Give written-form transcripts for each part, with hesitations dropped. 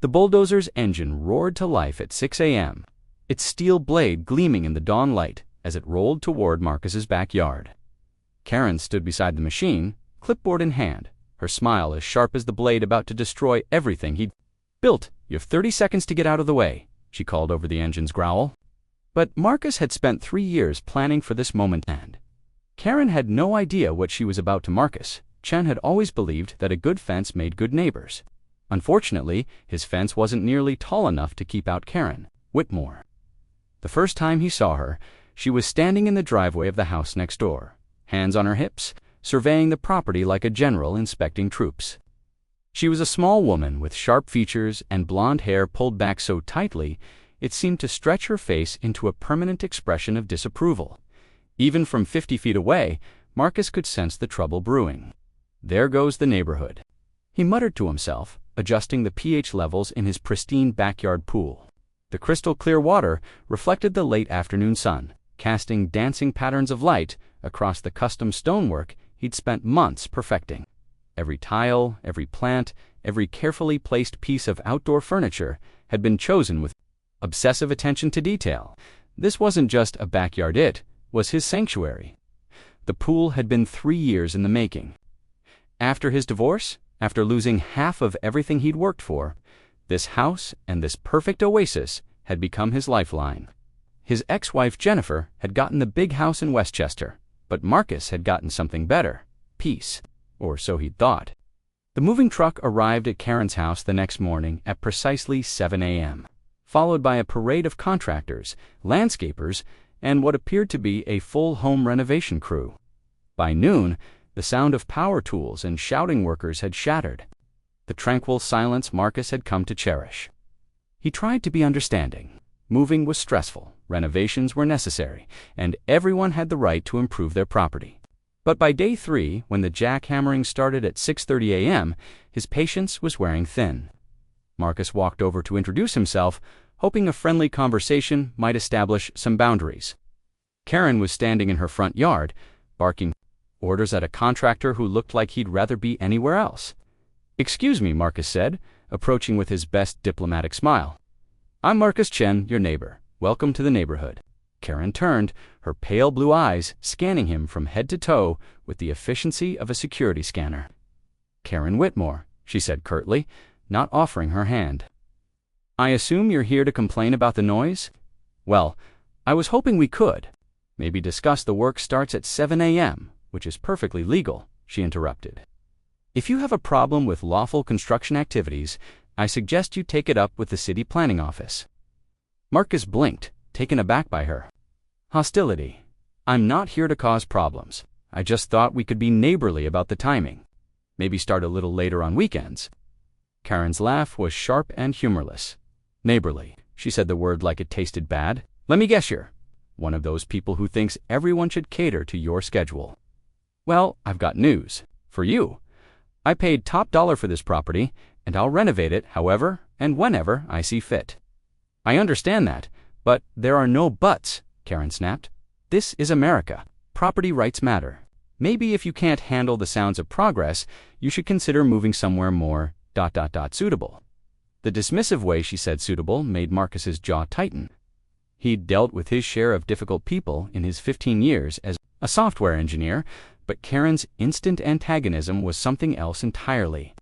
The bulldozer's engine roared to life at 6 a.m., its steel blade gleaming in the dawn light as it rolled toward Marcus's backyard. Karen stood beside the machine, clipboard in hand, her smile as sharp as the blade about to destroy everything he'd built. "You have 30 seconds to get out of the way," she called over the engine's growl. But Marcus had spent 3 years planning for this moment, and Karen had no idea what she was about to Marcus. Chen had always believed that a good fence made good neighbors. Unfortunately, his fence wasn't nearly tall enough to keep out Karen Whitmore. The first time he saw her, she was standing in the driveway of the house next door, hands on her hips, surveying the property like a general inspecting troops. She was a small woman with sharp features and blonde hair pulled back so tightly it seemed to stretch her face into a permanent expression of disapproval. Even from 50 feet away, Marcus could sense the trouble brewing. "There goes the neighborhood," he muttered to himself, adjusting the pH levels in his pristine backyard pool. The crystal-clear water reflected the late afternoon sun, casting dancing patterns of light across the custom stonework he'd spent months perfecting. Every tile, every plant, every carefully placed piece of outdoor furniture had been chosen with obsessive attention to detail. This wasn't just a backyard, it was his sanctuary. The pool had been 3 years in the making. After his divorce, after losing half of everything he'd worked for, this house and this perfect oasis had become his lifeline. His ex-wife Jennifer had gotten the big house in Westchester, but Marcus had gotten something better: peace, or so he'd thought. The moving truck arrived at Karen's house the next morning at precisely 7 a.m., followed by a parade of contractors, landscapers, and what appeared to be a full home renovation crew. By noon, the sound of power tools and shouting workers had shattered the tranquil silence Marcus had come to cherish. He tried to be understanding. Moving was stressful, renovations were necessary, and everyone had the right to improve their property. But by day 3, when the jackhammering started at 6:30 a.m., his patience was wearing thin. Marcus walked over to introduce himself, hoping a friendly conversation might establish some boundaries. Karen was standing in her front yard, barking orders at a contractor who looked like he'd rather be anywhere else. "Excuse me," Marcus said, approaching with his best diplomatic smile. "I'm Marcus Chen, your neighbor. Welcome to the neighborhood." Karen turned, her pale blue eyes scanning him from head to toe with the efficiency of a security scanner. "Karen Whitmore," she said curtly, not offering her hand. "I assume you're here to complain about the noise?" "Well, I was hoping we could maybe discuss the work starts at 7 a.m., which is perfectly legal," she interrupted. "If you have a problem with lawful construction activities, I suggest you take it up with the city planning office." Marcus blinked, taken aback by her hostility. "I'm not here to cause problems. I just thought we could be neighborly about the timing. Maybe start a little later on weekends." Karen's laugh was sharp and humorless. "Neighborly," she said the word like it tasted bad. "Let me guess, you're one of those people who thinks everyone should cater to your schedule. Well, I've got news for you. I paid top dollar for this property, and I'll renovate it however and whenever I see fit." "I understand that, but there are no buts," Karen snapped. "This is America. Property rights matter. Maybe if you can't handle the sounds of progress, you should consider moving somewhere more ... suitable." The dismissive way she said suitable made Marcus's jaw tighten. He'd dealt with his share of difficult people in his 15 years as a software engineer, but Karen's instant antagonism was something else entirely.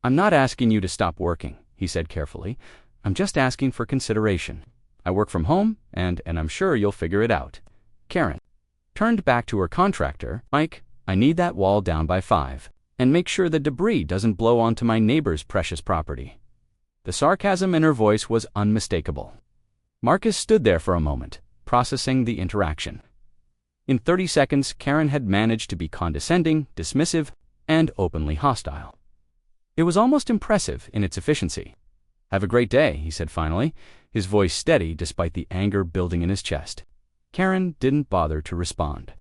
"I'm not asking you to stop working," he said carefully. "I'm just asking for consideration. I work from home, and I'm sure you'll figure it out." Karen turned back to her contractor. "Mike, I need that wall down by 5. And make sure the debris doesn't blow onto my neighbor's precious property." The sarcasm in her voice was unmistakable. Marcus stood there for a moment, processing the interaction. In 30 seconds, Karen had managed to be condescending, dismissive, and openly hostile. It was almost impressive in its efficiency. "Have a great day," he said finally, his voice steady despite the anger building in his chest. Karen didn't bother to respond.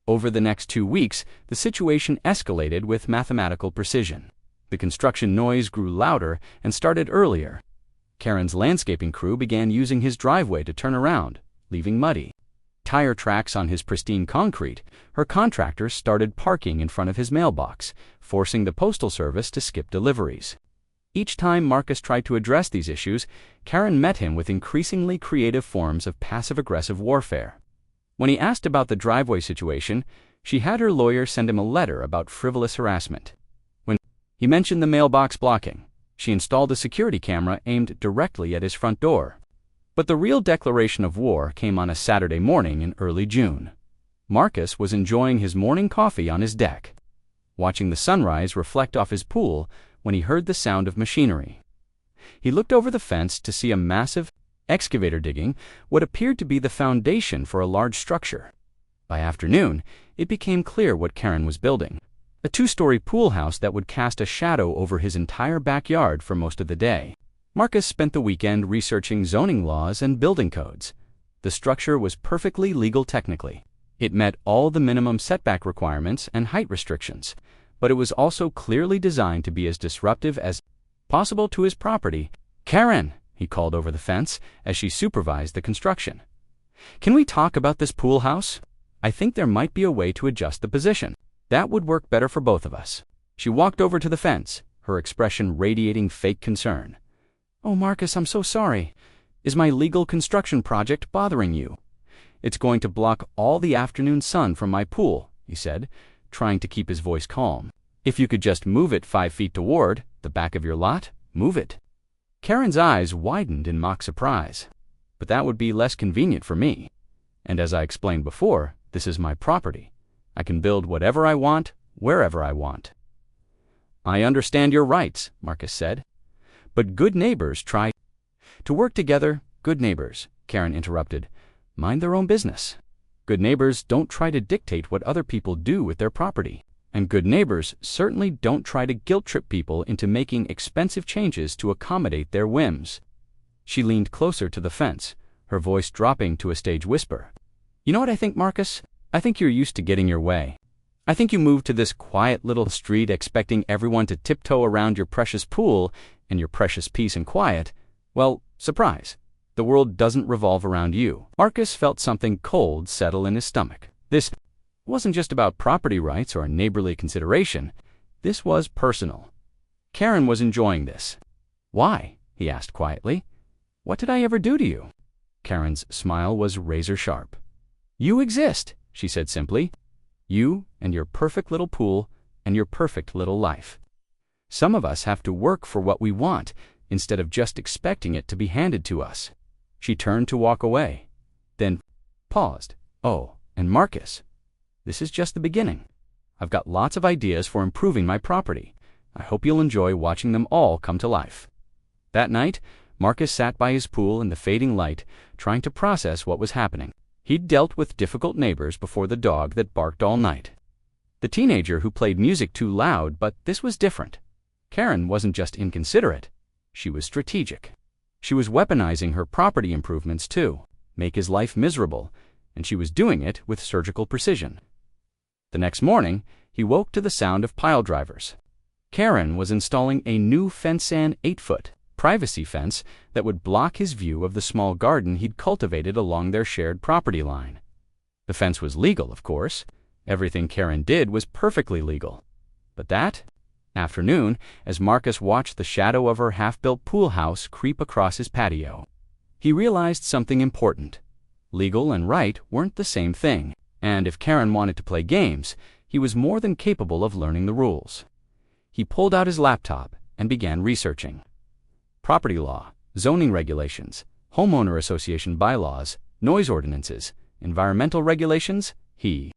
Over the next 2 weeks, the situation escalated with mathematical precision. The construction noise grew louder and started earlier. Karen's landscaping crew began using his driveway to turn around, leaving muddy tire tracks on his pristine concrete. Her contractors started parking in front of his mailbox, forcing the postal service to skip deliveries. Each time Marcus tried to address these issues, Karen met him with increasingly creative forms of passive-aggressive warfare. When he asked about the driveway situation, she had her lawyer send him a letter about frivolous harassment. When he mentioned the mailbox blocking, she installed a security camera aimed directly at his front door. But the real declaration of war came on a Saturday morning in early June. Marcus was enjoying his morning coffee on his deck, watching the sunrise reflect off his pool when he heard the sound of machinery. He looked over the fence to see a massive excavator digging what appeared to be the foundation for a large structure. By afternoon, it became clear what Karen was building: a 2-story pool house that would cast a shadow over his entire backyard for most of the day. Marcus spent the weekend researching zoning laws and building codes. The structure was perfectly legal technically. It met all the minimum setback requirements and height restrictions, but it was also clearly designed to be as disruptive as possible to his property. "Karen," he called over the fence as she supervised the construction. "Can we talk about this pool house? I think there might be a way to adjust the position. That would work better for both of us." She walked over to the fence, her expression radiating fake concern. "Oh, Marcus, I'm so sorry. Is my legal construction project bothering you?" "It's going to block all the afternoon sun from my pool," he said, trying to keep his voice calm. "If you could just move it 5 feet toward the back of your lot, move it." Karen's eyes widened in mock surprise. "But that would be less convenient for me. And as I explained before, this is my property. I can build whatever I want, wherever I want." "I understand your rights," Marcus said. "But good neighbors try to work together." "Good neighbors," Karen interrupted, "mind their own business. Good neighbors don't try to dictate what other people do with their property. And good neighbors certainly don't try to guilt-trip people into making expensive changes to accommodate their whims." She leaned closer to the fence, her voice dropping to a stage whisper. "You know what I think, Marcus? I think you're used to getting your way. I think you moved to this quiet little street expecting everyone to tiptoe around your precious pool and your precious peace and quiet. Well, surprise. The world doesn't revolve around you." Marcus felt something cold settle in his stomach. This wasn't just about property rights or neighborly consideration. This was personal. Karen was enjoying this. "Why?" he asked quietly. "What did I ever do to you?" Karen's smile was razor sharp. "You exist," she said simply. "You and your perfect little pool and your perfect little life. Some of us have to work for what we want instead of just expecting it to be handed to us." She turned to walk away, then paused. "Oh, and Marcus, this is just the beginning. I've got lots of ideas for improving my property. I hope you'll enjoy watching them all come to life." That night, Marcus sat by his pool in the fading light, trying to process what was happening. He'd dealt with difficult neighbors before: the dog that barked all night, the teenager who played music too loud, but this was different. Karen wasn't just inconsiderate, she was strategic. She was weaponizing her property improvements to make his life miserable, and she was doing it with surgical precision. The next morning, he woke to the sound of pile drivers. Karen was installing a new fence-and 8-foot privacy fence that would block his view of the small garden he'd cultivated along their shared property line. The fence was legal, of course. Everything Karen did was perfectly legal. But that afternoon, as Marcus watched the shadow of her half-built pool house creep across his patio, he realized something important. Legal and right weren't the same thing, and if Karen wanted to play games, he was more than capable of learning the rules. He pulled out his laptop and began researching. Property law, zoning regulations, homeowner association bylaws, noise ordinances, environmental regulations. He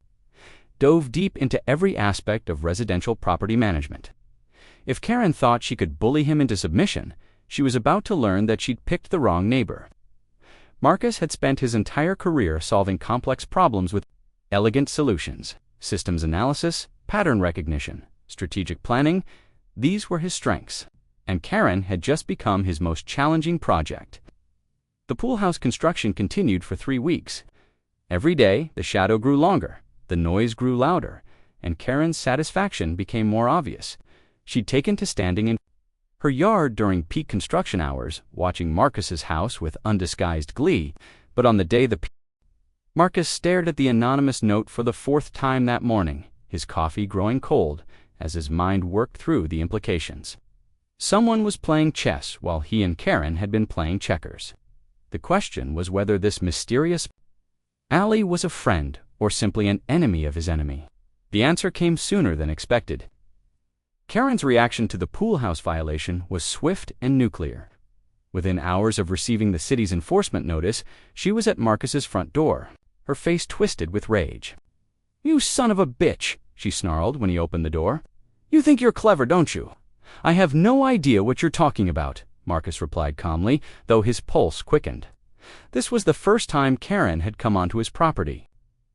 dove deep into every aspect of residential property management. If Karen thought she could bully him into submission, she was about to learn that she'd picked the wrong neighbor. Marcus had spent his entire career solving complex problems with elegant solutions: systems analysis, pattern recognition, strategic planning. These were his strengths, and Karen had just become his most challenging project. The pool house construction continued for 3 weeks. Every day, the shadow grew longer, the noise grew louder, and Karen's satisfaction became more obvious. She'd taken to standing in her yard during peak construction hours, watching Marcus's house with undisguised glee. But on the day Marcus stared at the anonymous note for the 4th time that morning, his coffee growing cold as his mind worked through the implications. Someone was playing chess while he and Karen had been playing checkers. The question was whether this mysterious ally was a friend or simply an enemy of his enemy. The answer came sooner than expected. Karen's reaction to the pool house violation was swift and nuclear. Within hours of receiving the city's enforcement notice, she was at Marcus's front door, her face twisted with rage. "You son of a bitch," she snarled when he opened the door. "You think you're clever, don't you?" "I have no idea what you're talking about," Marcus replied calmly, though his pulse quickened. This was the first time Karen had come onto his property.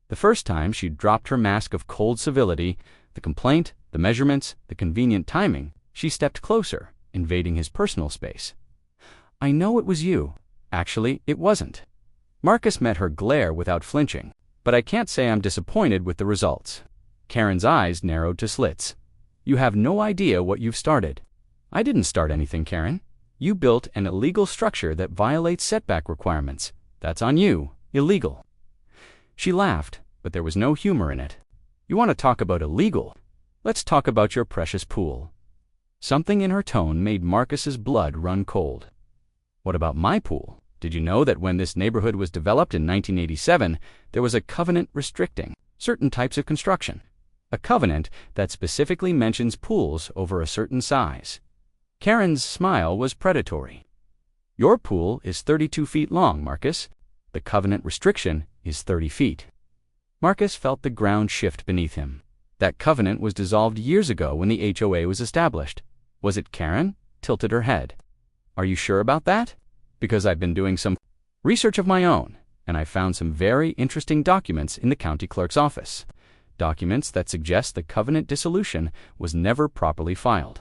The first time she'd dropped her mask of cold civility, the complaint, the measurements, the convenient timing. She stepped closer, invading his personal space. "I know it was you. Actually, it wasn't." Marcus met her glare without flinching. "But I can't say I'm disappointed with the results." Karen's eyes narrowed to slits. "You have no idea what you've started." "I didn't start anything, Karen. You built an illegal structure that violates setback requirements. That's on you. Illegal." She laughed, but there was no humor in it. "You want to talk about illegal? Let's talk about your precious pool." Something in her tone made Marcus's blood run cold. "What about my pool? Did you know that when this neighborhood was developed in 1987, there was a covenant restricting certain types of construction? A covenant that specifically mentions pools over a certain size." Karen's smile was predatory. "Your pool is 32 feet long, Marcus. The covenant restriction is 30 feet. Marcus felt the ground shift beneath him. That covenant was dissolved years ago when the HOA was established. Was it? Karen tilted her head. "Are you sure about that?" "Because I've been doing some research of my own, and I found some very interesting documents in the county clerk's office. Documents that suggest the covenant dissolution was never properly filed."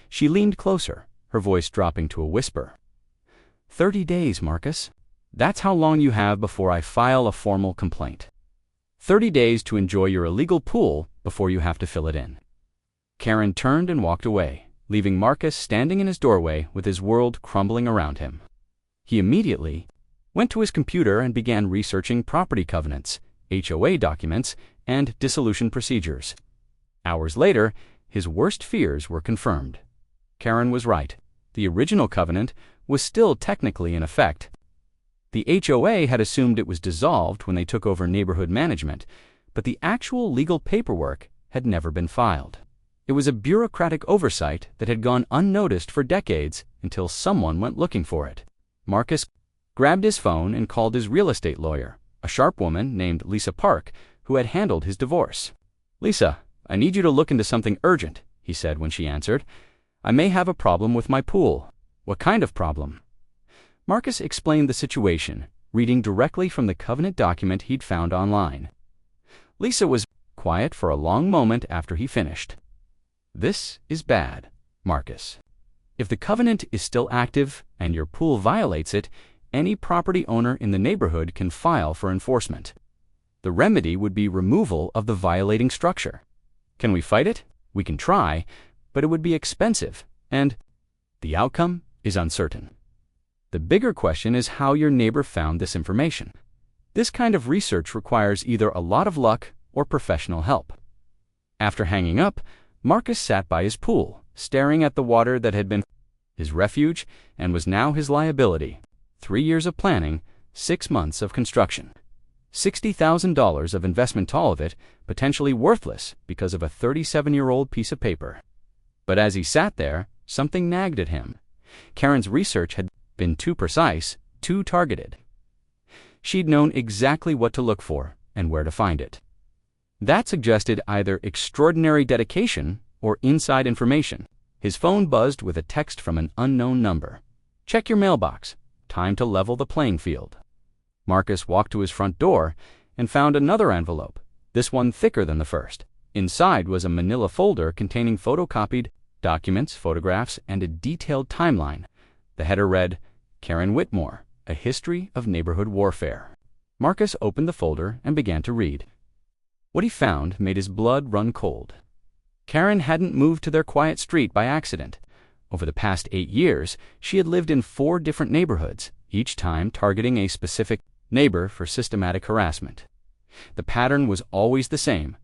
She leaned closer, her voice dropping to a whisper. 30 days, Marcus. That's how long you have before I file a formal complaint. 30 days to enjoy your illegal pool before you have to fill it in." Karen turned and walked away, leaving Marcus standing in his doorway with his world crumbling around him. He immediately went to his computer and began researching property covenants, HOA documents, and dissolution procedures. Hours later, his worst fears were confirmed. Karen was right. The original covenant was still technically in effect. The HOA had assumed it was dissolved when they took over neighborhood management, but the actual legal paperwork had never been filed. It was a bureaucratic oversight that had gone unnoticed for decades until someone went looking for it. Marcus grabbed his phone and called his real estate lawyer, a sharp woman named Lisa Park, who had handled his divorce. "Lisa, I need you to look into something urgent," he said when she answered. "I may have a problem with my pool." "What kind of problem?" Marcus explained the situation, reading directly from the covenant document he'd found online. Lisa was quiet for a long moment after he finished. "This is bad, Marcus. If the covenant is still active and your pool violates it, any property owner in the neighborhood can file for enforcement. The remedy would be removal of the violating structure. Can we fight it? We can try, but it would be expensive, and the outcome is uncertain. The bigger question is how your neighbor found this information. This kind of research requires either a lot of luck or professional help." After hanging up, Marcus sat by his pool, staring at the water that had been his refuge and was now his liability. 3 years of planning, 6 months of construction. $60,000 of investment, all of it potentially worthless because of a 37-year-old piece of paper. But as he sat there, something nagged at him. Karen's research had been too precise, too targeted. She'd known exactly what to look for and where to find it. That suggested either extraordinary dedication or inside information. His phone buzzed with a text from an unknown number. "Check your mailbox. Time to level the playing field." Marcus walked to his front door and found another envelope, this one thicker than the first. Inside was a manila folder containing photocopied documents, photographs, and a detailed timeline. The header read, "Karen Whitmore, A History of Neighborhood Warfare." Marcus opened the folder and began to read. What he found made his blood run cold. Karen hadn't moved to their quiet street by accident. Over the past 8 years, she had lived in 4 different neighborhoods, each time targeting a specific neighbor for systematic harassment. The pattern was always the same.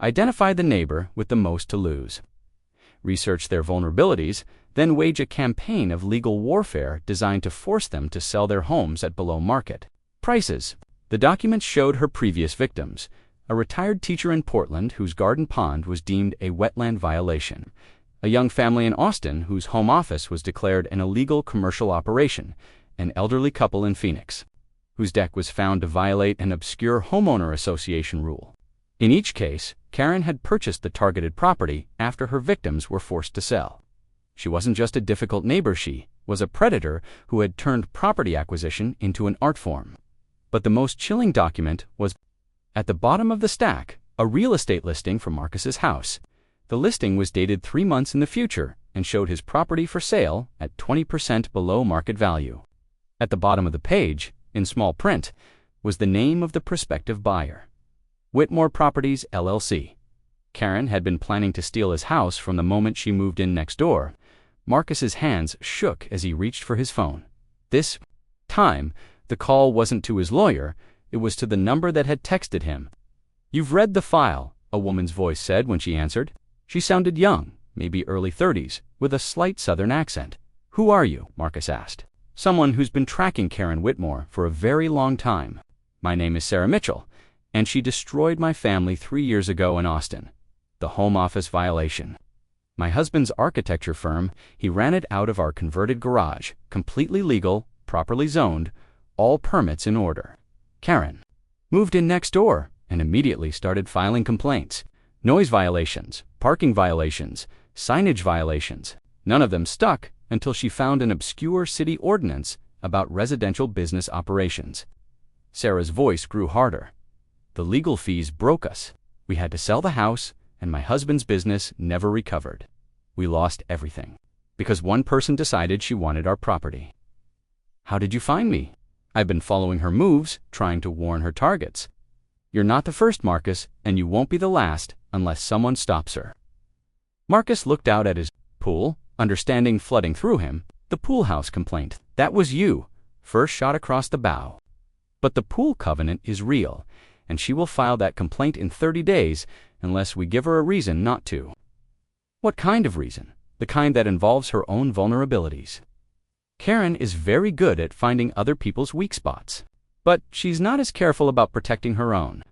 Identify the neighbor with the most to lose. research their vulnerabilities, then wage a campaign of legal warfare designed to force them to sell their homes at below market prices. The documents showed her previous victims: a retired teacher in Portland whose garden pond was deemed a wetland violation, a young family in Austin whose home office was declared an illegal commercial operation, an elderly couple in Phoenix whose deck was found to violate an obscure homeowner association rule. In each case, Karen had purchased the targeted property after her victims were forced to sell. She wasn't just a difficult neighbor, she was a predator who had turned property acquisition into an art form. But the most chilling document was at the bottom of the stack, a real estate listing for Marcus's house. The listing was dated 3 months in the future and showed his property for sale at 20% below market value. At the bottom of the page, in small print, was the name of the prospective buyer: Whitmore Properties, LLC. Karen had been planning to steal his house from the moment she moved in next door. Marcus's hands shook as he reached for his phone. This time, the call wasn't to his lawyer, it was to the number that had texted him. "You've read the file," a woman's voice said when she answered. She sounded young, maybe early 30s, with a slight southern accent. "Who are you?" Marcus asked. "Someone who's been tracking Karen Whitmore for a very long time. My name is Sarah Mitchell, and she destroyed my family 3 years ago in Austin. The home office violation. My husband's architecture firm, he ran it out of our converted garage, completely legal, properly zoned, all permits in order. Karen moved in next door and immediately started filing complaints. Noise violations, parking violations, signage violations. None of them stuck until she found an obscure city ordinance about residential business operations." Sarah's voice grew harder. "The legal fees broke us. We had to sell the house, and my husband's business never recovered. We lost everything because one person decided she wanted our property." "How did you find me?" "I've been following her moves, trying to warn her targets." "You're not the first, Marcus, and you won't be the last unless someone stops her." Marcus looked out at his pool, understanding flooding through him. "The pool house complaint. That was you, first shot across the bow. But the pool covenant is real, and she will file that complaint in 30 days unless we give her a reason not to." "What kind of reason?" "The kind that involves her own vulnerabilities. Karen is very good at finding other people's weak spots, but she's not as careful about protecting her own."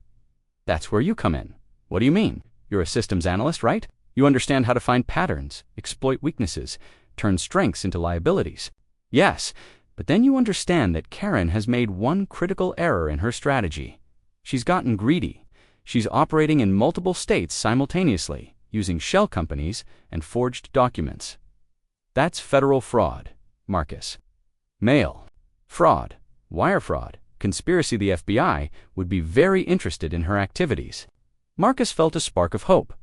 "That's where you come in." "What do you mean? You're a systems analyst, right? You understand how to find patterns, exploit weaknesses, turn strengths into liabilities." "Yes, but then you understand that Karen has made one critical error in her strategy. She's gotten greedy. She's operating in multiple states simultaneously, using shell companies and forged documents. That's federal fraud, Marcus. Mail fraud, wire fraud, conspiracy. The FBI would be very interested in her activities." Marcus felt a spark of hope.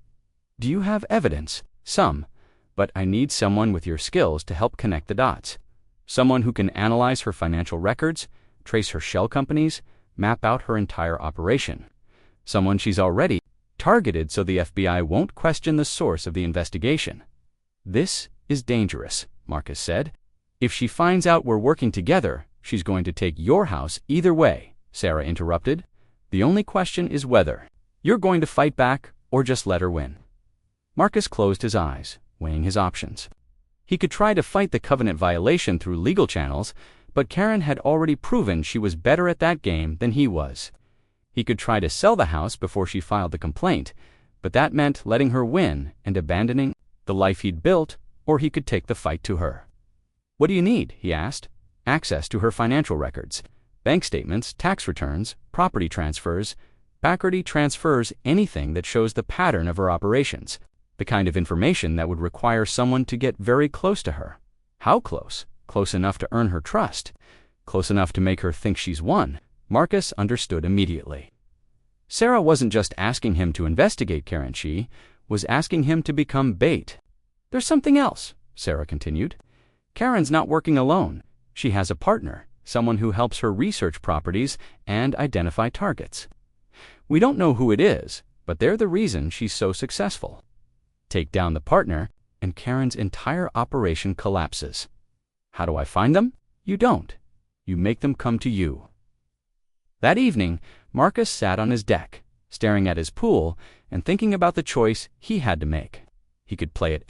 "Do you have evidence?" "Some, but I need someone with your skills to help connect the dots. Someone who can analyze her financial records, trace her shell companies, map out her entire operation. Someone she's already targeted so the FBI won't question the source of the investigation." "This is dangerous," Marcus said. "If she finds out we're working together, she's going to take your house either way," Sarah interrupted. "The only question is whether you're going to fight back or just let her win." Marcus closed his eyes, weighing his options. He could try to fight the covenant violation through legal channels, but Karen had already proven she was better at that game than he was. He could try to sell the house before she filed the complaint, but that meant letting her win and abandoning the life he'd built, or he could take the fight to her. "What do you need?" he asked. "Access to her financial records, bank statements, tax returns, property transfers, backward transfers, anything that shows the pattern of her operations. The kind of information that would require someone to get very close to her." "How close?" "Close enough to earn her trust. Close enough to make her think she's won." Marcus understood immediately. Sarah wasn't just asking him to investigate Karen, she was asking him to become bait. "There's something else," Sarah continued. "Karen's not working alone. She has a partner, someone who helps her research properties and identify targets. We don't know who it is, but they're the reason she's so successful. Take down the partner, and Karen's entire operation collapses. How do I find them? You don't. You make them come to you." That evening, Marcus sat on his deck, staring at his pool and thinking about the choice he had to make. He could play it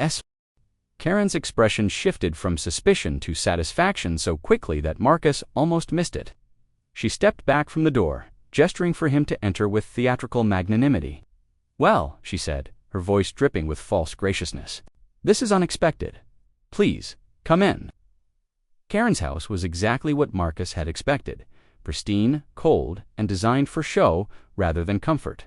Karen's expression shifted from suspicion to satisfaction so quickly that Marcus almost missed it. She stepped back from the door, gesturing for him to enter with theatrical magnanimity. "Well," she said, her voice dripping with false graciousness, "this is unexpected. Please, come in." Karen's house was exactly what Marcus had expected: pristine, cold, and designed for show rather than comfort.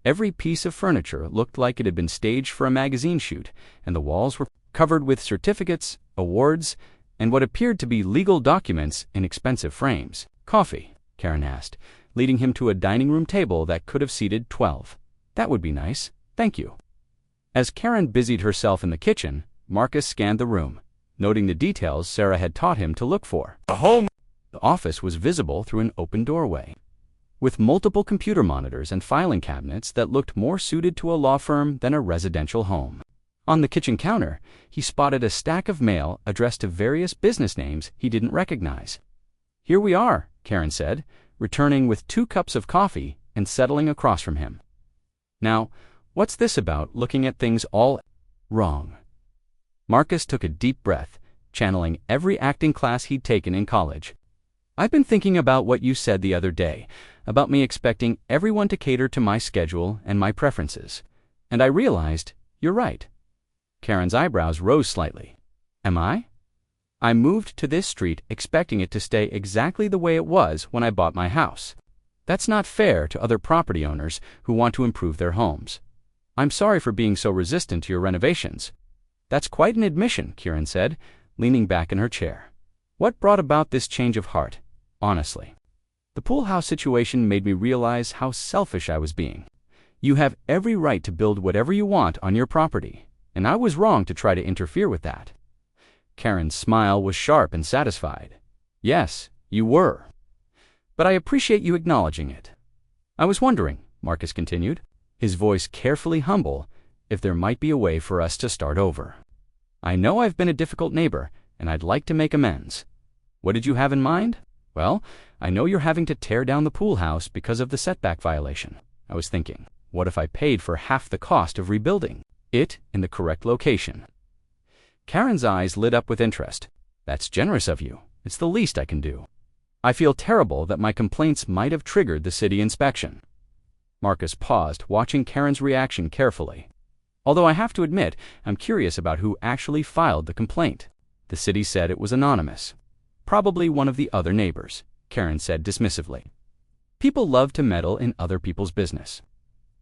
Every piece of furniture looked like it had been staged for a magazine shoot, and the walls were covered with certificates, awards, and what appeared to be legal documents in expensive frames. "Coffee?" Karen asked, leading him to a dining room table that could have seated 12. "That would be nice, thank you." As Karen busied herself in the kitchen, Marcus scanned the room, noting the details Sarah had taught him to look for. The office was visible through an open doorway, with multiple computer monitors and filing cabinets that looked more suited to a law firm than a residential home. On the kitchen counter, he spotted a stack of mail addressed to various business names he didn't recognize. "Here we are," Karen said, returning with 2 cups of coffee and settling across from him. "Now, what's this about looking at things all wrong?" Marcus took a deep breath, channeling every acting class he'd taken in college. "I've been thinking about what you said the other day, about me expecting everyone to cater to my schedule and my preferences, and I realized you're right." Karen's eyebrows rose slightly. "Am I? I moved to this street expecting it to stay exactly the way it was when I bought my house. That's not fair to other property owners who want to improve their homes. I'm sorry for being so resistant to your renovations." "That's quite an admission," Karen said, leaning back in her chair. "What brought about this change of heart, honestly?" "The pool house situation made me realize how selfish I was being. You have every right to build whatever you want on your property, and I was wrong to try to interfere with that." Karen's smile was sharp and satisfied. "Yes, you were. But I appreciate you acknowledging it. I was wondering," Marcus continued, his voice carefully humble, "if there might be a way for us to start over. I know I've been a difficult neighbor, and I'd like to make amends." "What did you have in mind?" "Well, I know you're having to tear down the pool house because of the setback violation. I was thinking, what if I paid for half the cost of rebuilding it in the correct location?" Karen's eyes lit up with interest. "That's generous of you. It's the least I can do. I feel terrible that my complaints might have triggered the city inspection." Marcus paused, watching Karen's reaction carefully. "Although I have to admit, I'm curious about who actually filed the complaint." "The city said it was anonymous. Probably one of the other neighbors," Karen said dismissively. "People love to meddle in other people's business."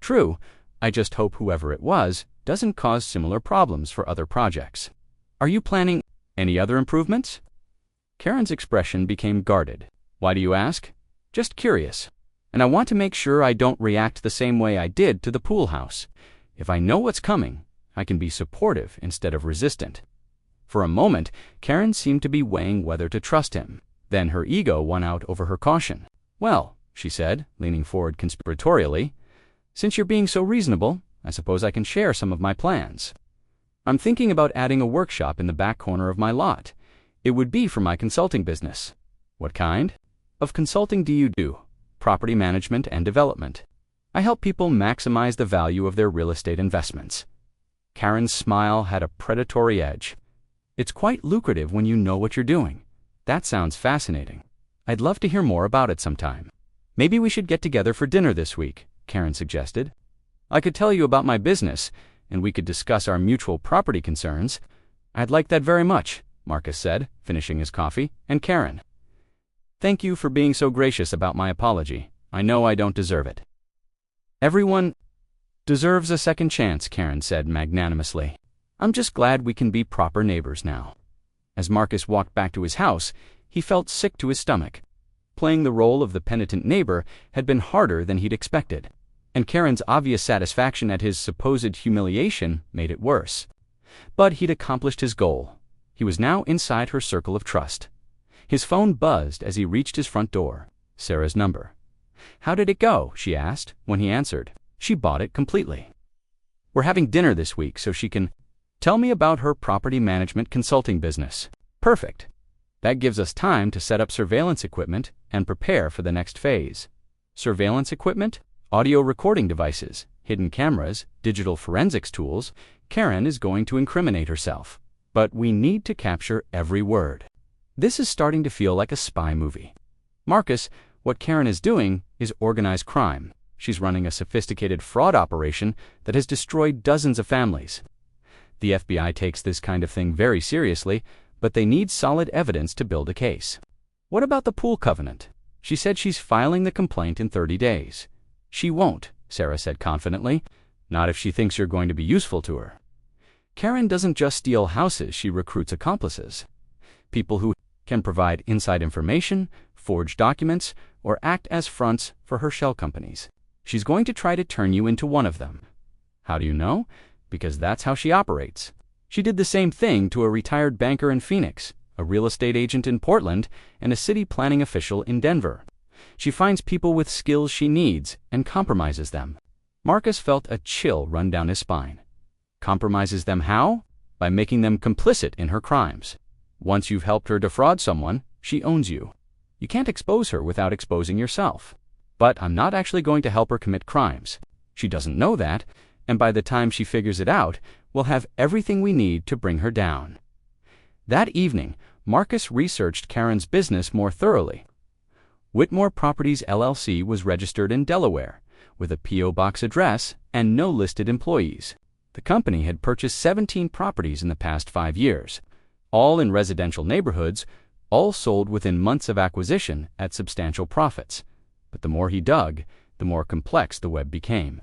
"True. I just hope whoever it was doesn't cause similar problems for other projects." "Are you planning any other improvements?" Karen's expression became guarded. "Why do you ask?" "Just curious. And I want to make sure I don't react the same way I did to the pool house. If I know what's coming, I can be supportive instead of resistant." For a moment, Karen seemed to be weighing whether to trust him. Then her ego won out over her caution. "Well," she said, leaning forward conspiratorially, "since you're being so reasonable, I suppose I can share some of my plans. I'm thinking about adding a workshop in the back corner of my lot. It would be for my consulting business." "What kind of consulting do you do?" "Property management and development. I help people maximize the value of their real estate investments." Karen's smile had a predatory edge. "It's quite lucrative when you know what you're doing. That sounds fascinating. I'd love to hear more about it sometime." "Maybe we should get together for dinner this week," Karen suggested. "I could tell you about my business, and we could discuss our mutual property concerns." "I'd like that very much," Marcus said, finishing his coffee, and Karen, "Thank you for being so gracious about my apology. I know I don't deserve it." "Everyone deserves a second chance," Karen said magnanimously. "I'm just glad we can be proper neighbors now." As Marcus walked back to his house, he felt sick to his stomach. Playing the role of the penitent neighbor had been harder than he'd expected, and Karen's obvious satisfaction at his supposed humiliation made it worse. But he'd accomplished his goal. He was now inside her circle of trust. His phone buzzed as he reached his front door. Sarah's number. "How did it go?" she asked when he answered. She bought it completely. "We're having dinner this week so she can tell me about her property management consulting business." "Perfect. That gives us time to set up surveillance equipment and prepare for the next phase." "Surveillance equipment? Audio recording devices, hidden cameras, digital forensics tools." Karen is going to incriminate herself. but we need to capture every word. This is starting to feel like a spy movie. Marcus, what Karen is doing is organized crime. She's running a sophisticated fraud operation that has destroyed dozens of families. The FBI takes this kind of thing very seriously, but they need solid evidence to build a case. What about the pool covenant? She said she's filing the complaint in 30 days. She won't, Sarah said confidently. Not if she thinks you're going to be useful to her. Karen doesn't just steal houses, she recruits accomplices. People who can provide inside information, forge documents, or act as fronts for her shell companies. She's going to try to turn you into one of them. How do you know? Because that's how she operates. She did the same thing to a retired banker in Phoenix, a real estate agent in Portland, and a city planning official in Denver. She finds people with skills she needs and compromises them. Marcus felt a chill run down his spine. Compromises them how? By making them complicit in her crimes. Once you've helped her defraud someone, she owns you. You can't expose her without exposing yourself. But I'm not actually going to help her commit crimes. She doesn't know that, and by the time she figures it out, we'll have everything we need to bring her down. That evening, Marcus researched Karen's business more thoroughly. Whitmore Properties LLC was registered in Delaware, with a P.O. Box address and no listed employees. The company had purchased 17 properties in the past 5 years, all in residential neighborhoods, all sold within months of acquisition at substantial profits. But the more he dug, the more complex the web became.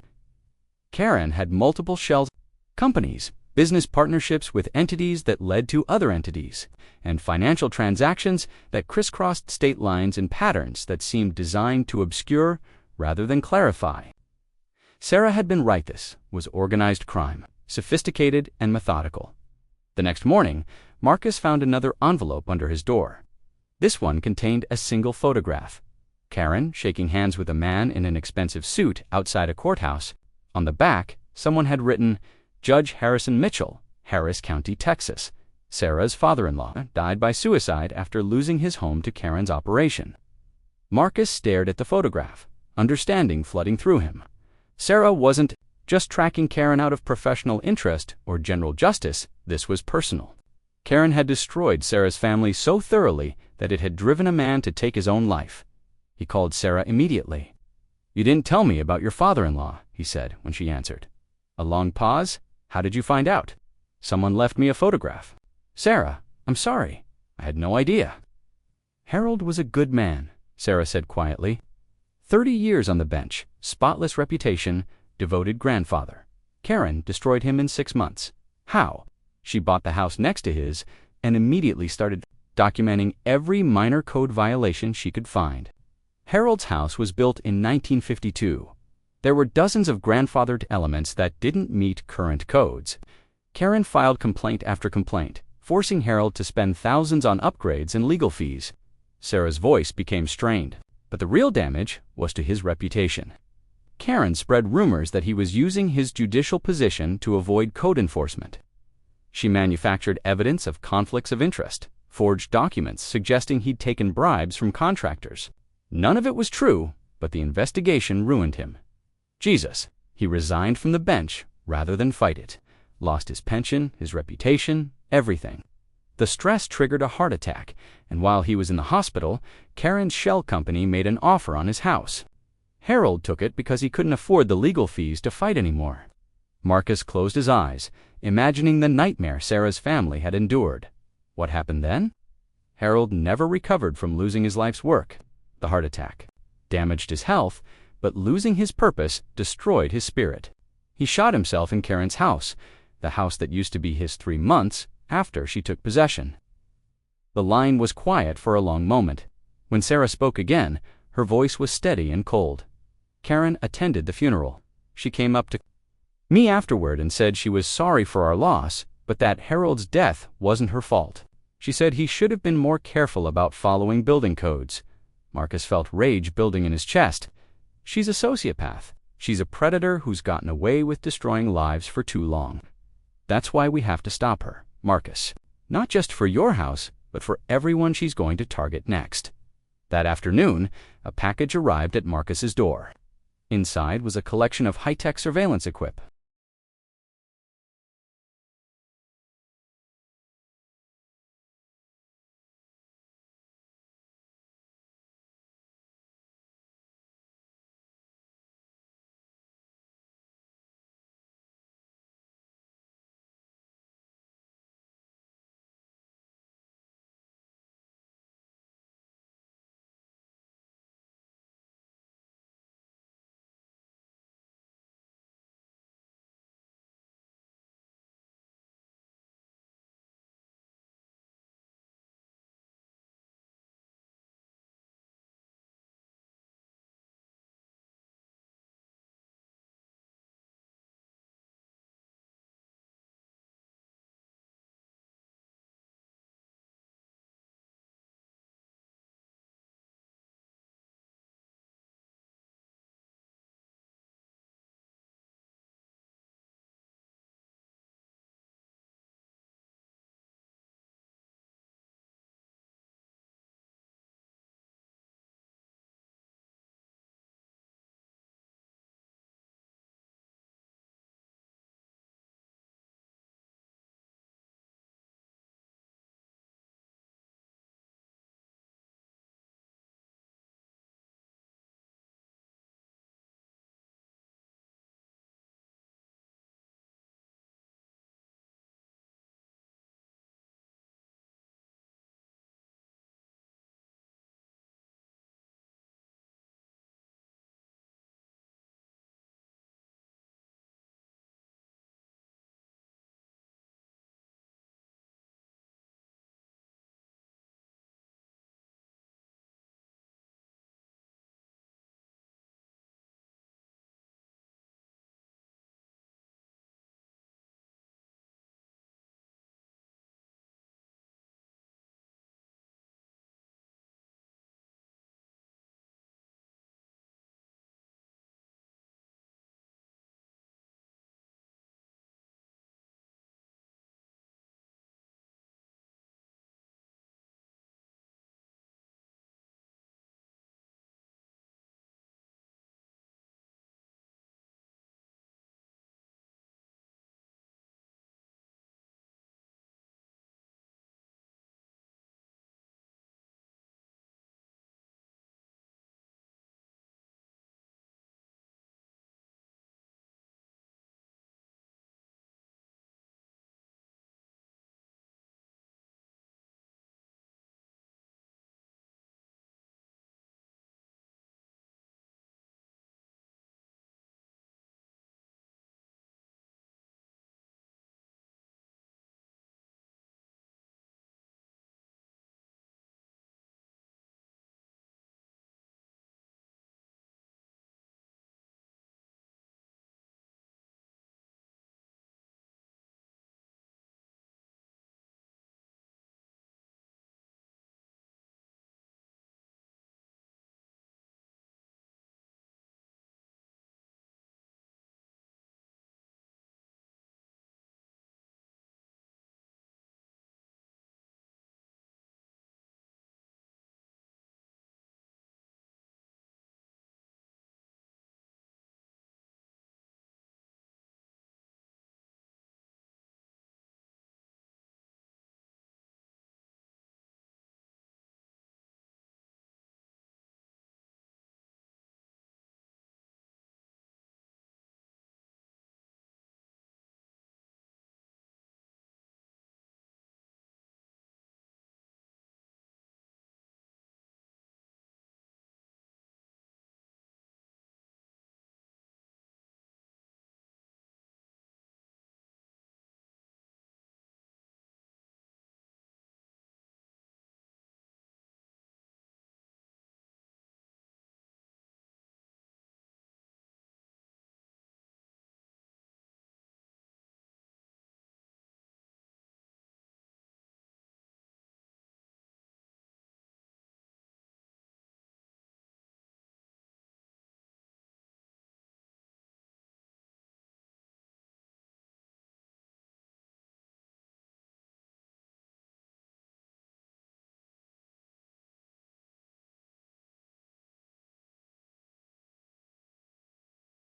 Karen had multiple shell companies, business partnerships with entities that led to other entities, and financial transactions that crisscrossed state lines in patterns that seemed designed to obscure rather than clarify. Sarah had been right. This was organized crime, sophisticated and methodical. The next morning, Marcus found another envelope under his door. This one contained a single photograph. Karen shaking hands with a man in an expensive suit outside a courthouse. On the back, someone had written, Judge Harrison Mitchell, Harris County, Texas. Sarah's father-in-law died by suicide after losing his home to Karen's operation. Marcus stared at the photograph, understanding flooding through him. Sarah wasn't just tracking Karen out of professional interest or general justice. This was personal. Karen had destroyed Sarah's family so thoroughly that it had driven a man to take his own life. He called Sarah immediately. You didn't tell me about your father-in-law, he said when she answered. A long pause. How did you find out? Someone left me a photograph. Sarah, I'm sorry. I had no idea. Harold was a good man, Sarah said quietly. 30 years on the bench, spotless reputation, devoted grandfather. Karen destroyed him in 6 months. How? She bought the house next to his and immediately started documenting every minor code violation she could find. Harold's house was built in 1952. There were dozens of grandfathered elements that didn't meet current codes. Karen filed complaint after complaint, forcing Harold to spend thousands on upgrades and legal fees. Sarah's voice became strained, but the real damage was to his reputation. Karen spread rumors that he was using his judicial position to avoid code enforcement. She manufactured evidence of conflicts of interest, forged documents suggesting he'd taken bribes from contractors. None of it was true, but the investigation ruined him. Jesus, he resigned from the bench rather than fight it. Lost his pension, his reputation, everything. The stress triggered a heart attack, and while he was in the hospital, Karen's shell company made an offer on his house. Harold took it because he couldn't afford the legal fees to fight anymore. Marcus closed his eyes, imagining the nightmare Sarah's family had endured. What happened then? Harold never recovered from losing his life's work. The heart attack damaged his health, but losing his purpose destroyed his spirit. He shot himself in Karen's house, the house that used to be his 3 months after she took possession. The line was quiet for a long moment. When Sarah spoke again, her voice was steady and cold. Karen attended the funeral. She came up to me afterward and said she was sorry for our loss, but that Harold's death wasn't her fault. She said he should have been more careful about following building codes. Marcus felt rage building in his chest. She's a sociopath. She's a predator who's gotten away with destroying lives for too long. That's why we have to stop her, Marcus. Not just for your house, but for everyone she's going to target next. That afternoon, a package arrived at Marcus's door. Inside was a collection of high-tech surveillance equipment.